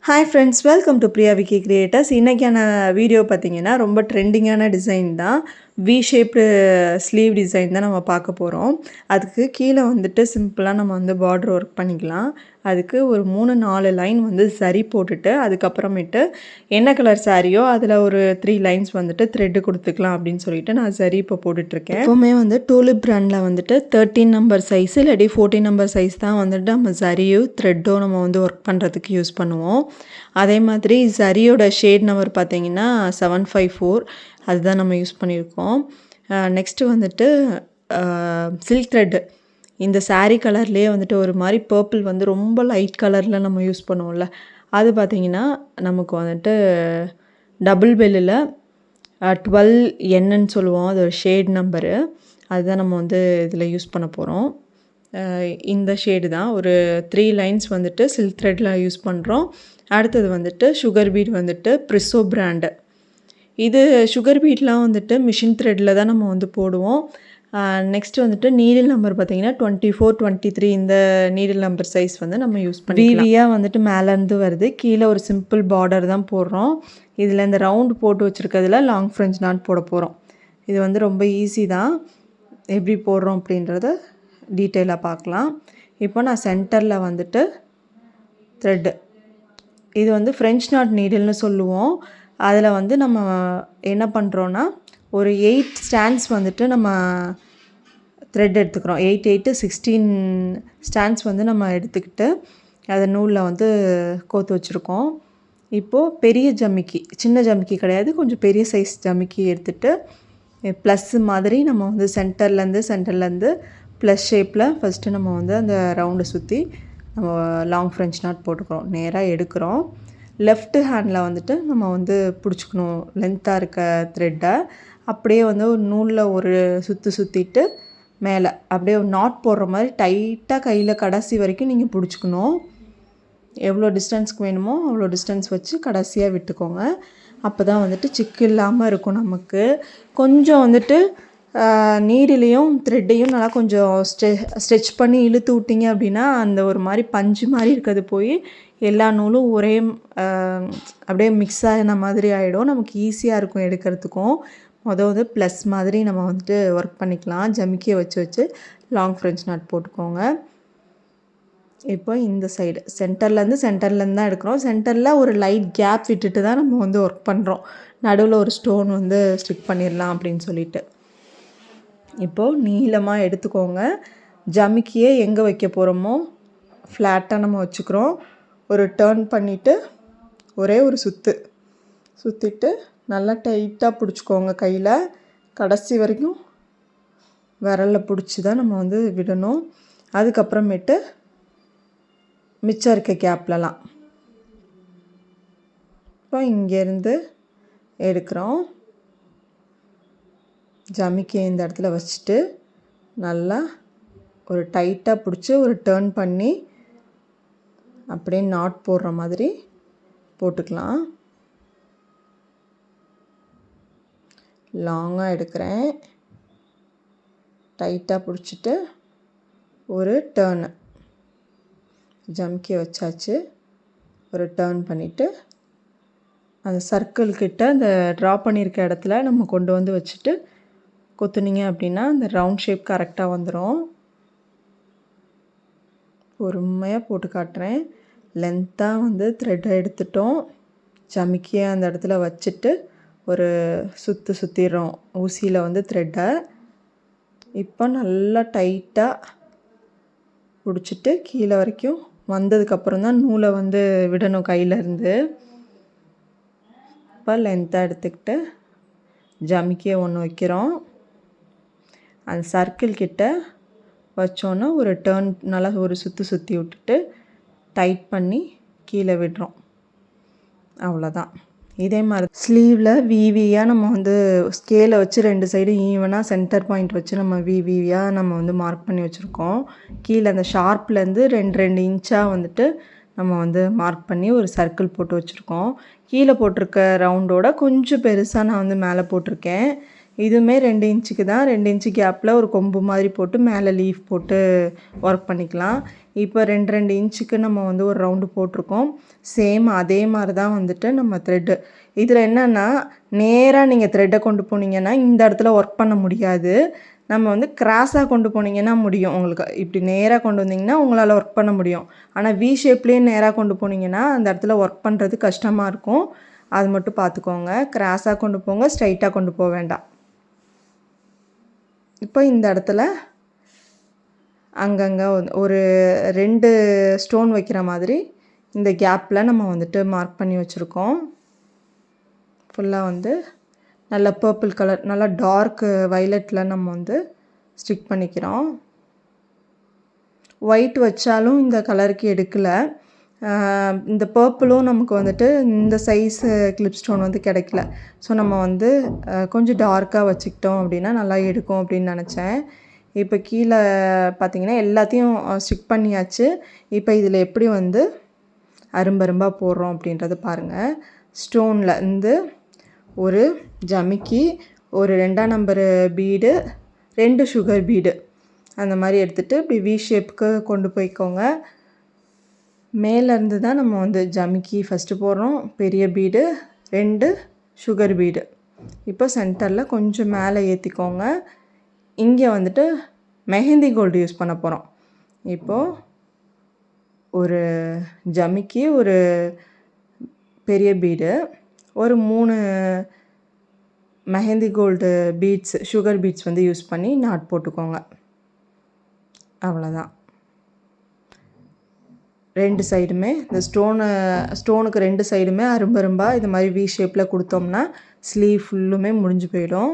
Hi friends, welcome to Priya Vicky creators. இன்றைக்கான video பார்த்திங்கன்னா ரொம்ப ட்ரெண்டிங்கான டிசைன் தான். வி ஷேப்டு ஸ்லீவ் டிசைன் தான் நம்ம பார்க்க போகிறோம். அதுக்கு கீழே வந்துட்டு சிம்பிளாக நம்ம வந்து பார்டர் ஒர்க் பண்ணிக்கலாம். அதுக்கு ஒரு 3-4 லைன் வந்து சரி போட்டுட்டு அதுக்கப்புறமேட்டு என்ன கலர் சாரியோ அதில் ஒரு 3 லைன்ஸ் வந்துட்டு த்ரெட்டு கொடுத்துக்கலாம் அப்படின்னு சொல்லிட்டு நான் சரி இப்போ போட்டுட்ருக்கேன். எப்போவுமே வந்து டூலிப் பிராண்டில் வந்துட்டு 13 நம்பர் சைஸ் இல்லாட்டி 14 நம்பர் சைஸ் தான் வந்துட்டு நம்ம சரியும் த்ரெட்டோ நம்ம வந்து ஒர்க் பண்ணுறதுக்கு யூஸ் பண்ணுவோம். அதே மாதிரி சரியோட ஷேட் நம்பர் பார்த்திங்கன்னா 754, அதுதான் நம்ம யூஸ் பண்ணியிருக்கோம். நெக்ஸ்ட்டு வந்துட்டு சில்க் த்ரெட்டு. இந்த சாரீ கலர்லேயே வந்துட்டு ஒரு மாதிரி பர்பிள் வந்து ரொம்ப லைட் கலரில் நம்ம யூஸ் பண்ணுவோம்ல, அது பார்த்திங்கன்னா நமக்கு வந்துட்டு டபுள் பெல்லில் 12Nன்னு சொல்லுவோம். அது ஒரு ஷேட் நம்பரு. அதுதான் நம்ம வந்து இதில் யூஸ் பண்ண போகிறோம். இந்த ஷேடு தான். ஒரு 3 லைன்ஸ் வந்துட்டு சில்க் த்ரெட்டில் யூஸ் பண்ணுறோம். அடுத்தது வந்துட்டு சுகர் பீட் வந்துட்டு ப்ரிஸோ பிராண்டு. இது சுகர் பீட்லாம் வந்துட்டு மிஷின் த்ரெட்டில் தான் நம்ம வந்து போடுவோம். நெக்ஸ்ட்டு வந்துட்டு நீடில் நம்பர் பார்த்திங்கன்னா 24, 23 இந்த நீடில் நம்பர் சைஸ் வந்து நம்ம யூஸ் பண்ணி வீவியாக வந்துட்டு மேலேருந்து வருது. கீழே ஒரு சிம்பிள் பார்டர் தான் போடுறோம். இதில் இந்த ரவுண்டு போட்டு வச்சுருக்கிறதுல லாங் ஃப்ரெஞ்ச் நாட் போட போகிறோம். இது வந்து ரொம்ப ஈஸி தான். எப்படி போடுறோம் அப்படின்றத டீட்டெயிலாக பார்க்கலாம். இப்போ நான் சென்டரில் வந்துட்டு த்ரெட்டு, இது வந்து ஃப்ரெஞ்ச் நாட் நீடில்னு சொல்லுவோம். அதில் வந்து நம்ம என்ன பண்ணுறோன்னா ஒரு 8 ஸ்டாண்ட்ஸ் வந்துட்டு நம்ம த்ரெட் எடுத்துக்கிறோம். 8, 8, 16 ஸ்டாண்ட்ஸ் வந்து நம்ம எடுத்துக்கிட்டு அதை நூலில் வந்து கோர்த்து வச்சுருக்கோம். இப்போது பெரிய ஜமிக்கி, சின்ன ஜமிக்கி கிடையாது, கொஞ்சம் பெரிய சைஸ் ஜமிக்கி எடுத்துகிட்டு ப்ளஸ்ஸு மாதிரி நம்ம வந்து சென்டர்லேருந்து ப்ளஸ் ஷேப்பில் ஃபஸ்ட்டு நம்ம வந்து அந்த ரவுண்டை சுற்றி நம்ம லாங் ஃப்ரெஞ்ச் நாட் போட்டுக்கிறோம். நேராக எடுக்கிறோம். லெஃப்ட்டு ஹேண்டில் வந்துட்டு நம்ம வந்து பிடிச்சிக்கணும் லென்த்தாக இருக்க த்ரெட்டை. அப்படியே வந்து ஒரு நூலில் ஒரு சுற்றிட்டு மேலே அப்படியே ஒரு நாட் போடுற மாதிரி டைட்டாக கையில் கடைசி வரைக்கும் நீங்கள் பிடிச்சிக்கணும். எவ்வளோ டிஸ்டன்ஸ்க்கு வேணுமோ அவ்வளோ டிஸ்டன்ஸ் வச்சு கடைசியாக விட்டுக்கோங்க. அப்போ தான் வந்துட்டு சிக்கு இல்லாமல் இருக்கும். நமக்கு கொஞ்சம் வந்துட்டு நீடிலையும் த்ரெட்டையும் நல்லா கொஞ்சம் ஸ்ட்ரெச் பண்ணி இழுத்து விட்டிங்க அப்படின்னா அந்த ஒரு மாதிரி பஞ்சு மாதிரி இருக்கிறது போய் எல்லா நூலும் ஒரே அப்படியே மிக்ஸ் ஆகின மாதிரி ஆகிடும். நமக்கு ஈஸியாக இருக்கும் எடுக்கிறதுக்கும். வந்து ப்ளஸ் மாதிரி நம்ம வந்துட்டு ஒர்க் பண்ணிக்கலாம். ஜமிக்கியை வச்சு லாங் ஃப்ரெஞ்ச் நாட் போட்டுக்கோங்க. இப்போ இந்த சைடு சென்டர்லேருந்து தான் எடுக்கிறோம். சென்டரில் ஒரு லைட் கேப் விட்டுட்டு தான் நம்ம வந்து ஒர்க் பண்ணுறோம். நடுவில் ஒரு ஸ்டோன் வந்து ஸ்டிக் பண்ணிடலாம் அப்படின்னு சொல்லிட்டு. இப்போது நீளமாக எடுத்துக்கோங்க. ஜமிக்கியை எங்கே வைக்க போகிறோமோ ஃப்ளாட்டாக நம்ம வச்சுக்கிறோம். ஒரு டர்ன் பண்ணிவிட்டு ஒரே ஒரு சுற்றிட்டு நல்லா டைட்டாக பிடிச்சிக்கோங்க. கையில் கடைசி வரைக்கும் விரலில் பிடிச்சி தான் நம்ம வந்து விடணும். அதுக்கப்புறமேட்டு மிச்சம் இருக்க கேப்லலாம் இப்போ இங்கேருந்து எடுக்கிறோம். ஜமிக்கியை இந்த இடத்துல வச்சுட்டு நல்லா ஒரு டைட்டாக பிடிச்சி ஒரு டர்ன் பண்ணி அப்படியே நாட் போடுற மாதிரி போட்டுக்கலாம். லாங்காக எடுக்கிறேன். டைட்டாக பிடிச்சிட்டு ஒரு டர்னு, ஜம்கியை வச்சாச்சு. ஒரு டர்ன் பண்ணிவிட்டு அந்த சர்க்கிள்கிட்ட அந்த ட்ரா பண்ணியிருக்க இடத்துல நம்ம கொண்டு வந்து வச்சுட்டு கொத்துனீங்க அப்படின்னா அந்த ரவுண்ட் ஷேப் கரெக்டாக வந்துடும். பொறுமையாக போட்டு காட்டுறேன். லென்த்தாக வந்து த்ரெட்டை எடுத்துட்டோம். ஜமிக்கியை அந்த இடத்துல வச்சுட்டு ஒரு சுற்றிடுறோம் ஊசியில் வந்து த்ரெட்டை. இப்போ நல்லா டைட்டாக பிடிச்சிட்டு கீழே வரைக்கும் வந்ததுக்கப்புறம் தான் நூலை வந்து விடணும் கையிலேருந்து. இப்போ லென்த்தாக எடுத்துக்கிட்டு ஜமிக்கியை ஒன்று வைக்கிறோம். அந்த சர்க்கிள் கிட்ட வச்சோன்னா ஒரு டர்ன் நல்லா ஒரு சுற்றி விட்டுட்டு டைட் பண்ணி கீழே விடுறோம். அவ்வளோதான். இதே மாதிரி ஸ்லீவில் விவியாக நம்ம வந்து ஸ்கேலை வச்சு 2 சைடு ஈவனாக சென்டர் பாயிண்ட் வச்சு நம்ம விவியாக நம்ம வந்து மார்க் பண்ணி வச்சுருக்கோம். கீழே அந்த ஷார்ப்லேருந்து 2 இன்ச்சாக வந்துட்டு நம்ம வந்து மார்க் பண்ணி ஒரு சர்க்கிள் போட்டு வச்சுருக்கோம். கீழே போட்டிருக்க ரவுண்டோட கொஞ்சம் பெருசாக நான் வந்து மேலே போட்டிருக்கேன். இதுவுமே 2 இன்ச்சுக்கு தான். 2 இன்ச்சு கேப்பில் ஒரு கொம்பு மாதிரி போட்டு மேலே லீஃப் போட்டு ஒர்க் பண்ணிக்கலாம். இப்போ 2 இன்ச்சுக்கு நம்ம வந்து ஒரு ரவுண்டு போட்டிருக்கோம். சேம் அதே மாதிரி தான் வந்துட்டு நம்ம த்ரெட்டு. இதில் என்னென்னா நேராக நீங்கள் த்ரெட்டை கொண்டு போனீங்கன்னா இந்த இடத்துல ஒர்க் பண்ண முடியாது. நம்ம வந்து கிராஸாக கொண்டு போனீங்கன்னா முடியும். உங்களுக்கு இப்படி நேராக கொண்டு வந்தீங்கன்னா உங்களால் ஒர்க் பண்ண முடியும். ஆனால் வி ஷேப்லேயே நேராக கொண்டு போனீங்கன்னா அந்த இடத்துல ஒர்க் பண்ணுறது கஷ்டமாக இருக்கும். அது மட்டும் பார்த்துக்கோங்க. கிராஸாக கொண்டு போங்க, ஸ்ட்ரைட்டாக கொண்டு போக வேண்டாம். இப்போ இந்த இடத்துல அங்கங்கே ஒரு 2 ஸ்டோன் வைக்கிற மாதிரி இந்த கேப்பில் நம்ம வந்துட்டு மார்க் பண்ணி வச்சுருக்கோம். ஃபுல்லாக வந்து நல்ல பர்பிள் கலர், நல்லா டார்க் வைலட்டில் நம்ம வந்து ஸ்டிக் பண்ணிக்கிறோம். ஒயிட் வச்சாலும் இந்த கலருக்கு எடுக்கலை. இந்த பர்பிளும் நமக்கு வந்துட்டு இந்த சைஸு கிளிப் ஸ்டோன் வந்து கிடைக்கல. ஸோ நம்ம வந்து கொஞ்சம் டார்க்காக வச்சுக்கிட்டோம் அப்படின்னா நல்லா எடுக்கும் அப்படின்னு நினச்சேன். இப்போ கீழே பார்த்திங்கன்னா எல்லாத்தையும் ஸ்டிக் பண்ணியாச்சு. இப்போ இதில் எப்படி வந்து அரும்பரும்பாக போடுறோம் அப்படின்றத பாருங்கள். ஸ்டோனில் இருந்து ஒரு ஜமிக்கி, ஒரு 2ஆம் நம்பரு பீடு, 2 சுகர் பீடு அந்த மாதிரி எடுத்துகிட்டு இப்படி வி ஷேப்புக்கு கொண்டு போய்க்கோங்க. மேலேருந்து தான் நம்ம வந்து ஜமிக்கி ஃபஸ்ட்டு போடுறோம். பெரிய பீடு, 2 சுகர் பீடு. இப்போ சென்டரில் கொஞ்சம் மேலே ஏற்றிக்கோங்க. இங்கே வந்துட்டு மெஹந்தி கோல்டு யூஸ் பண்ண போகிறோம். இப்போது ஒரு ஜமிக்கி, ஒரு பெரிய பீடு, ஒரு 3 mehndi gold beads, sugar beads வந்து யூஸ் பண்ணி நாட் போட்டுக்கோங்க. அவ்வளோதான். 2 சைடுமே இந்த ஸ்டோனுக்கு 2 சைடுமே அரும்பரும்பாக இது மாதிரி வி ஷேப்பில் கொடுத்தோம்னா ஸ்லீவ் ஃபுல்லுமே முடிஞ்சு போயிடும்.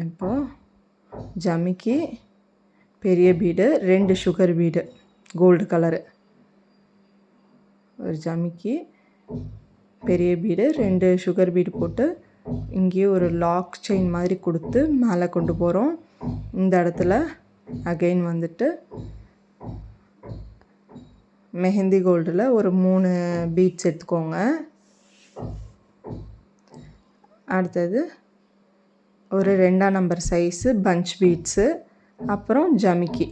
இப்போது ஜமிக்கி, பெரிய bead, 2 sugar bead gold colour, ஒரு ஜமிக்கி, பெரிய பீடு, 2 சுகர் பீடு போட்டு இங்கேயே ஒரு லாக் செயின் மாதிரி கொடுத்து மேலே கொண்டு போகிறோம். இந்த இடத்துல அகைன் வந்துட்டு மெஹந்தி கோல்டில் ஒரு 3 பீட்ஸ் எடுத்துக்கோங்க. அடுத்தது ஒரு 2ஆம் நம்பர் சைஸு பஞ்ச் பீட்ஸு, அப்புறம் ஜமிக்கி.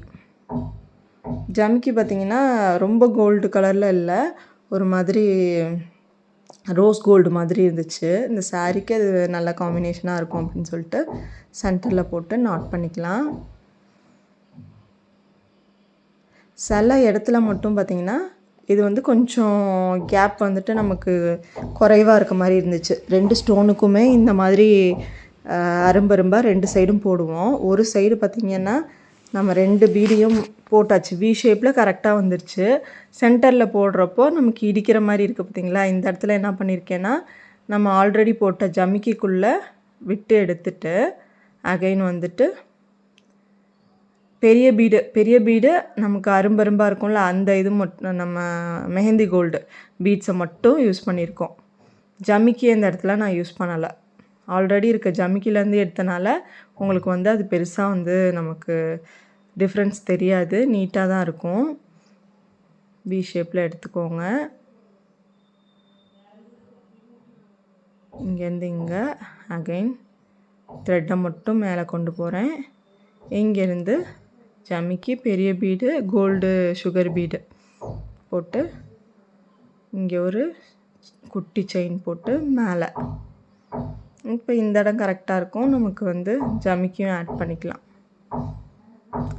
ஜமிக்கி பார்த்திங்கன்னா ரொம்ப கோல்டு கலரில் இல்லை, ஒரு மாதிரி ரோஸ் கோல்டு மாதிரி இருந்துச்சு. இந்த சாரீக்கு அது நல்ல காம்பினேஷனாக இருக்கும் அப்படின்னு சொல்லிட்டு சென்டரில் போட்டு நாட் பண்ணிக்கலாம். சில இடத்துல மட்டும் பார்த்திங்கன்னா இது வந்து கொஞ்சம் கேப் வந்துட்டு நமக்கு குறைவாக இருக்க மாதிரி இருந்துச்சு. 2 ஸ்டோனுக்குமே இந்த மாதிரி அரும்பரும்பாக 2 சைடும் போடுவோம். ஒரு சைடு பார்த்திங்கன்னா நம்ம 2 பீடியும் போட்டாச்சு, வி ஷேப்பில் கரெக்டாக வந்துருச்சு. சென்டரில் போடுறப்போ நமக்கு இடிக்கிற மாதிரி இருக்குது பார்த்திங்களா. இந்த இடத்துல என்ன பண்ணியிருக்கேன்னா நம்ம ஆல்ரெடி போட்ட ஜமிக்கிக்குள்ளே விட்டு எடுத்துட்டு அகைன் வந்துட்டு பெரிய பீடு நமக்கு அரும்பரும்பாக இருக்கும்ல, அந்த இது மட்டும் நம்ம மெஹந்தி கோல்டு பீட்ஸை மட்டும் யூஸ் பண்ணியிருக்கோம். ஜமிக்கி இந்த இடத்துல நான் யூஸ் பண்ணலை. ஆல்ரெடி இருக்க ஜமிக்கிலேருந்து எடுத்தனால உங்களுக்கு வந்து அது பெருசாக வந்து நமக்கு டிஃப்ரென்ஸ் தெரியாது, நீட்டாக தான் இருக்கும். வி ஷேப்பில் எடுத்துக்கோங்க. இங்கேருந்து இங்கே அகைன் த்ரெட்டை மட்டும் மேலே கொண்டு போகிறேன். இங்கேருந்து ஜமிக்கி, பெரிய பீடு, கோல்டு சுகர் பீடு போட்டு இங்கே ஒரு குட்டி செயின் போட்டு மேலே. இப்போ இந்த இடம் கரெக்டாக இருக்கும். நமக்கு வந்து ஜமிக்கியும் ஆட் பண்ணிக்கலாம்.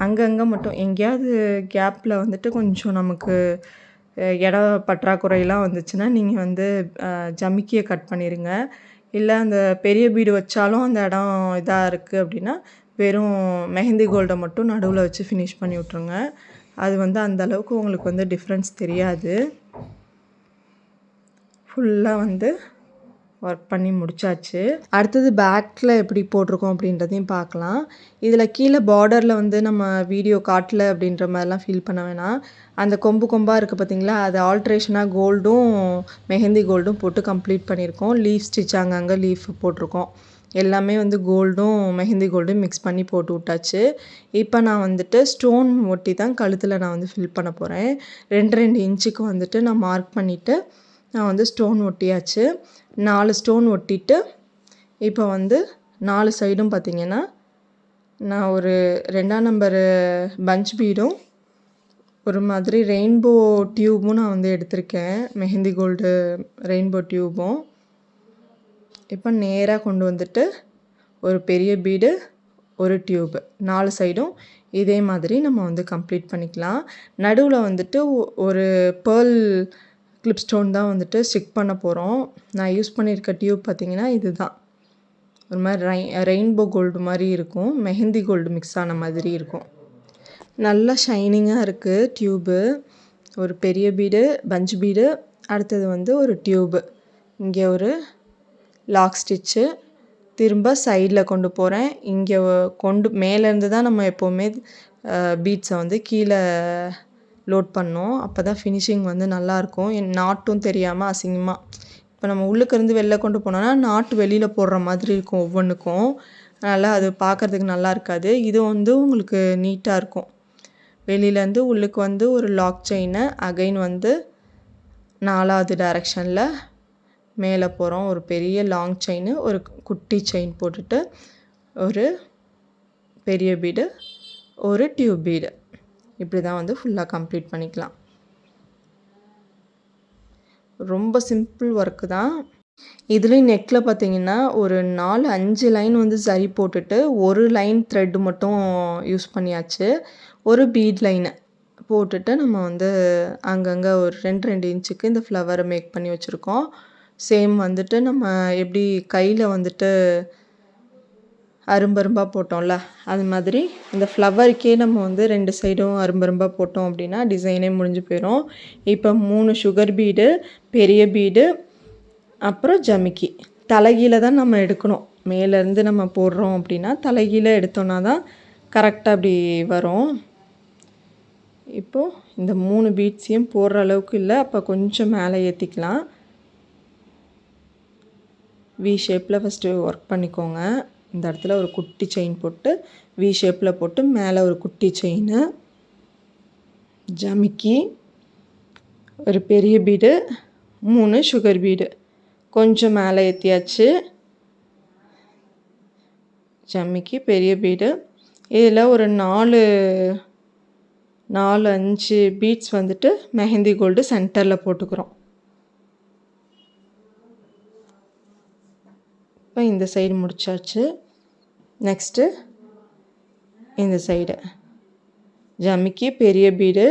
அங்கங்கே மட்டும் எங்கேயாவது கேப்பில் வந்துட்டு கொஞ்சம் நமக்கு இட பற்றாக்குறையெல்லாம் வந்துச்சுன்னா நீங்கள் வந்து ஜமிக்கியை கட் பண்ணிடுங்க. இல்லை அந்த பெரிய பீடு வச்சாலும் அந்த இடம் இதாக இருக்குது அப்படின்னா வெறும் மெஹந்தி கோல்டை மட்டும் நடுவில் வச்சு ஃபினிஷ் பண்ணி விட்ருங்க. அது வந்து அந்தளவுக்கு உங்களுக்கு வந்து டிஃப்ரென்ஸ் தெரியாது. ஃபுல்லாக வந்து ஒர்க் பண்ணி முடிச்சாச்சு. அடுத்தது பேக்கில் எப்படி போட்டிருக்கோம் அப்படின்றதையும் பார்க்கலாம். இதில் கீழே பார்டரில் வந்து நம்ம வீடியோ காட்டல அப்படின்ற மாதிரிலாம் ஃபீல் பண்ண வேணாம். அந்த கொம்பாக இருக்குது பார்த்திங்களா, அது ஆல்ட்ரேஷனாக கோல்டும் மெஹந்தி கோல்டும் போட்டு கம்ப்ளீட் பண்ணியிருக்கோம். லீஃப் ஸ்டிச் அங்கங்கே லீஃப் போட்டிருக்கோம். எல்லாமே வந்து கோல்டும் மெஹந்தி கோல்டும் மிக்ஸ் பண்ணி போட்டு விட்டாச்சு. இப்போ நான் வந்துட்டு ஸ்டோன் ஒட்டி தான் கழுத்தில் நான் வந்து ஃபில் பண்ண போகிறேன். 2 இன்ச்சுக்கு வந்துட்டு நான் மார்க் பண்ணிவிட்டு நான் வந்து ஸ்டோன் ஒட்டியாச்சு. 4 ஸ்டோன் ஒட்டிட்டு இப்போ வந்து 4 சைடும் பார்த்திங்கன்னா நான் ஒரு 2ஆம் நம்பரு பஞ்ச் பீடும் ஒரு மாதிரி ரெயின்போ டியூபும் நான் வந்து எடுத்திருக்கேன். மெஹந்தி கோல்டு ரெயின்போ டியூபும். இப்போ நேராக கொண்டு வந்துட்டு ஒரு பெரிய பீடு, ஒரு டியூபு 4 சைடும் இதே மாதிரி நம்ம வந்து கம்ப்ளீட் பண்ணிக்கலாம். நடுவில் வந்துட்டு ஒரு பேர்ல் கிளிப் ஸ்டோன் தான் வந்துட்டு ஸ்டிக் பண்ண போகிறோம். நான் யூஸ் பண்ணியிருக்க டியூப் பார்த்திங்கன்னா இதுதான். ஒரு மாதிரி ரெயின்போ கோல்டு மாதிரி இருக்கும். மெஹந்தி கோல்டு மிக்ஸ் ஆன மாதிரி இருக்கும். நல்லா ஷைனிங்காக இருக்குது டியூபு. ஒரு பெரிய பீடு, பஞ்ச் பீடு, அடுத்தது வந்து ஒரு டியூபு. இங்கே ஒரு லாக் ஸ்டிச்சு. திரும்ப சைடில் கொண்டு போகிறேன். இங்கே மேலேருந்து தான் நம்ம எப்போவுமே பீட்ஸை வந்து கீழே லோட் பண்ணோம். அப்போ தான் ஃபினிஷிங் வந்து நல்லாயிருக்கும். நாட்டும் தெரியாமல் அசிங்கமாக இப்போ நம்ம உள்ளுக்கேருந்து வெளில கொண்டு போனோன்னா நாட்டு வெளியில் போடுற மாதிரி இருக்கும் ஒவ்வொன்றுக்கும். அதனால் அது பார்க்குறதுக்கு நல்லா இருக்காது. இது வந்து உங்களுக்கு நீட்டாக இருக்கும். வெளியிலேருந்து உள்ளுக்கு வந்து ஒரு லாக் செயினை அகைன் வந்து 4வது டைரெக்ஷனில் மேலே போகிறோம். ஒரு பெரிய லாங் செயின், ஒரு குட்டி செயின் போட்டுட்டு ஒரு பெரிய பீடு, ஒரு டியூப் பீடு. இப்படி தான் வந்து ஃபுல்லாக கம்ப்ளீட் பண்ணிக்கலாம். ரொம்ப சிம்பிள் ஒர்க்கு தான். இதுலேயும் நெக்கில் பார்த்திங்கன்னா ஒரு 4-5 லைன் வந்து சரி போட்டுட்டு ஒரு லைன் த்ரெட்டு மட்டும் யூஸ் பண்ணியாச்சு. ஒரு பீட் லைனை போட்டுட்டு நம்ம வந்து அங்கங்கே ஒரு 2 இன்ச்சுக்கு இந்த ஃப்ளவரை மேக் பண்ணி வச்சுருக்கோம். சேம் வந்துட்டு நம்ம எப்படி கையில் வந்துட்டு அரும்பரும்பாக போட்டோம்ல, அது மாதிரி இந்த ஃப்ளவருக்கே நம்ம வந்து 2 சைடும் அரும்பரும்பாக போட்டோம் அப்படின்னா டிசைனே முடிஞ்சு போயிடும். இப்போ 3 சுகர் பீடு, பெரிய பீடு, அப்புறம் ஜமிக்கி. தலைகீழ தான் நம்ம எடுக்கணும். மேலேருந்து நம்ம போடுறோம் அப்படின்னா தலைகீழ எடுத்தோன்னா தான் கரெக்டாக அப்படி வரும். இப்போது இந்த 3 பீட்ஸையும் போடுற அளவுக்கு இல்லை, அப்போ கொஞ்சம் மேலே ஏற்றிக்கலாம். வி ஷேப்பில் ஃபஸ்ட்டு ஒர்க் பண்ணிக்கோங்க. இந்த இடத்துல ஒரு குட்டி செயின் போட்டு வி ஷேப்பில் போட்டு மேலே ஒரு குட்டி செயினு, ஜமிக்கி, ஒரு பெரிய பீடு, 3 சுகர் பீடு கொஞ்சம் மேலே ஏற்றியாச்சு. ஜமிக்கி, பெரிய பீடு. இதில் ஒரு 4-5 பீட்ஸ் வந்துட்டு மெஹந்தி கோல்டு சென்டரில் போட்டுக்கிறோம். இப்போ இந்த சைடு முடிச்சாச்சு. நெக்ஸ்ட்டு இந்த சைடு ஜமிக்கி, பெரிய பீடு,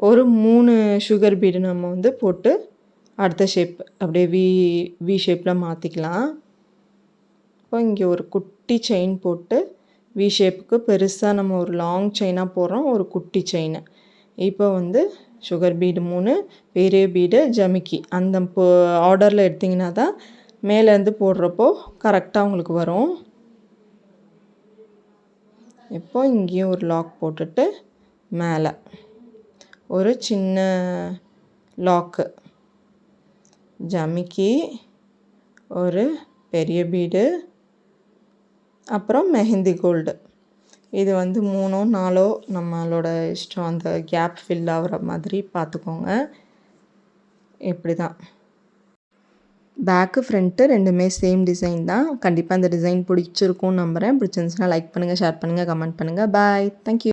ஒரு 3 சுகர் பீடு நம்ம வந்து போட்டு அடுத்த ஷேப் அப்படியே வி ஷேப்பில் மாற்றிக்கலாம். இப்போ இங்கே ஒரு குட்டி செயின் போட்டு வி ஷேப்புக்கு பெருசாக நம்ம ஒரு லாங் செயினாக போடுறோம், ஒரு குட்டி செயின். இப்போ வந்து சுகர் பீடு 3, பெரிய பீடு, ஜமிக்கி அந்த ஆர்டரில் எடுத்திங்கன்னா தான் மேலேருந்து போடுறப்போ கரெக்டாக உங்களுக்கு வரும். இப்போ இங்கேயும் ஒரு லாக் போட்டுட்டு மேலே ஒரு சின்ன லாக்கு, ஜமிக்கி, ஒரு பெரிய பீடு, அப்புறம் மெஹந்தி கோல்டு. இது வந்து 3ஓ 4ஓ நம்மளோட இஷ்டம். அந்த கேப் ஃபில் ஆகிற மாதிரி பார்த்துக்கோங்க. இப்படி தான். பேக்கு ஃப்ரண்ட்டு ரெண்டுமே சேம் டிசைன் தான். கண்டிப்பாக அந்த டிசைன் பிடிச்சிருக்கும்னு நம்புகிறேன். பிடிச்சிருந்துச்சுன்னா லைக் பண்ணுங்கள், ஷேர் பண்ணுங்கள், கமெண்ட் பண்ணுங்கள். பாய். தேங்க்யூ.